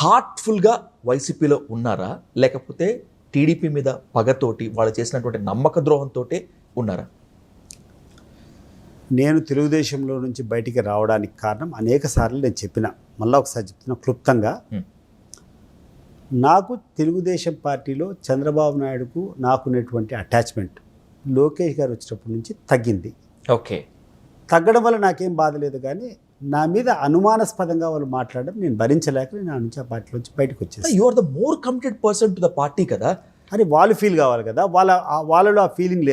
హార్ట్ఫుల్గా వైసీపీలో ఉన్నారా, లేకపోతే టీడీపీ మీద పగతోటి వాళ్ళు చేసినటువంటి నమ్మక ద్రోహంతో ఉన్నారా? నేను తెలుగుదేశంలో నుంచి బయటికి రావడానికి కారణం అనేక సార్లు నేను చెప్పిన, మళ్ళీ ఒకసారి చెప్తున్నా క్లుప్తంగా. నాకు తెలుగుదేశం పార్టీలో చంద్రబాబు నాయుడుకు నాకున్నటువంటి అటాచ్మెంట్ లోకేష్ గారు వచ్చినప్పటి నుంచి తగ్గింది. ఓకే, తగ్గడం వల్ల నాకేం బాధ లేదు, కానీ నా మీద అనుమానాస్పదంగా వాళ్ళు మాట్లాడడం నేను భరించలేక నేను ఆ నుంచి ఆ పార్టీలోంచి బయటకు వచ్చేసి. You are the more committed person to the party కదా అని వాళ్ళు ఫీల్ కావాలి కదా. వాళ్ళలో ఆ ఫీలింగ్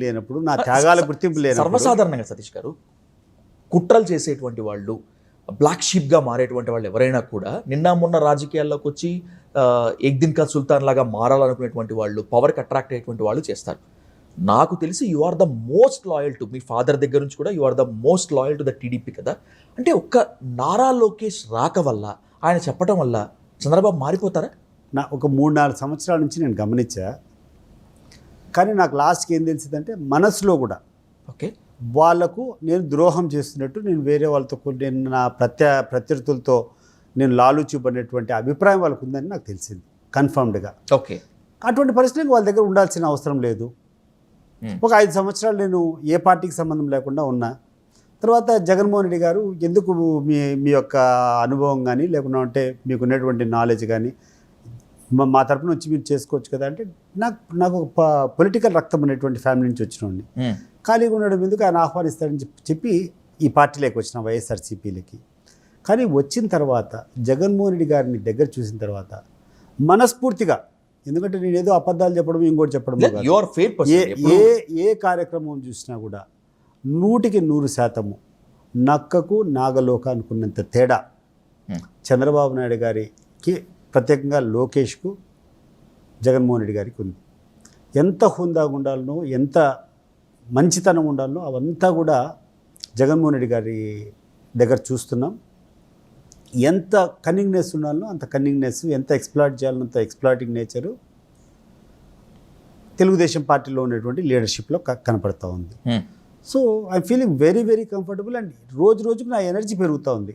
లేనప్పుడు నా త్యాగాల గుర్తింపు లేనప్పుడు. సర్వసాధారణంగా సతీష్ గారు, కుట్రలు చేసేటువంటి వాళ్ళు, బ్లాక్ షీప్గా మారేటువంటి వాళ్ళు ఎవరైనా కూడా నిన్న మొన్న రాజకీయాల్లోకి వచ్చి ఎగ్దిన్ కా సుల్తాన్ లాగా మారాలనుకునేటువంటి వాళ్ళు, పవర్కి అట్రాక్ట్ అయ్యేటువంటి వాళ్ళు చేస్తారు. నాకు తెలిసి you are the most loyal to మీ ఫాదర్ దగ్గర నుంచి కూడా you are the most loyal to the TDP కదా. అంటే ఒక్క నారా లోకేష్ రాక వల్ల, ఆయన చెప్పడం వల్ల చంద్రబాబు మారిపోతారా? నా ఒక 3-4 సంవత్సరాల నుంచి నేను గమనించా, కానీ నాకు లాస్ట్కి ఏం తెలిసిందంటే మనసులో కూడా ఓకే వాళ్లకు నేను ద్రోహం చేస్తున్నట్టు, నేను వేరే వాళ్ళతో నేను నా ప్రత్యర్థులతో నేను లాలూచిపడినటువంటి అభిప్రాయం వాళ్ళకు ఉందని నాకు తెలిసింది కన్ఫర్మ్డ్గా. ఓకే, అటువంటి పరిస్థితులకు వాళ్ళ దగ్గర ఉండాల్సిన అవసరం లేదు. ఒక 5 సంవత్సరాలు నేను ఏ పార్టీకి సంబంధం లేకుండా ఉన్నా. తర్వాత జగన్మోహన్ రెడ్డి గారు ఎందుకు మీ యొక్క అనుభవం కానీ లేకుండా అంటే మీకు ఉన్నటువంటి నాలెడ్జ్ కానీ మా తరపున వచ్చి మీరు చేసుకోవచ్చు కదా అంటే, నాకు ఒక పొలిటికల్ రక్తం అనేటువంటి ఫ్యామిలీ నుంచి వచ్చినోడిని, ఖాళీగా ఉండడం ఎందుకు ఆయన ఆహ్వానిస్తాడని చెప్పి ఈ పార్టీలోకి వచ్చిన వైఎస్ఆర్సీపీలకి. కానీ వచ్చిన తర్వాత జగన్మోహన్ రెడ్డి గారిని దగ్గర చూసిన తర్వాత మనస్ఫూర్తిగా, ఎందుకంటే నేను ఏదో అబద్ధాలు చెప్పడం ఇంకోటి చెప్పడం, ఏ కార్యక్రమం చూసినా కూడా 100% నక్కకు నాగలోక అనుకున్నంత తేడా చంద్రబాబు నాయుడు గారికి, ప్రత్యేకంగా లోకేష్కు, జగన్మోహన్ రెడ్డి గారికి ఉంది. ఎంత హుందాగా ఉండాలనో, ఎంత మంచితనం ఉండాలనో అవంతా కూడా జగన్మోహన్ రెడ్డి గారి దగ్గర చూస్తున్నాం. ఎంత కన్నింగ్నెస్ ఉండాలనో అంత కన్నింగ్నెస్, ఎంత ఎక్స్ప్లాయిట్ చేయాలనో అంత ఎక్స్ప్లాయిటింగ్ నేచరు తెలుగుదేశం పార్టీలో ఉన్నటువంటి లీడర్షిప్లో కనపడుతూ ఉంది. So I'm feeling very very comfortable, and రోజు రోజుకు నా ఎనర్జీ పెరుగుతూ ఉంది.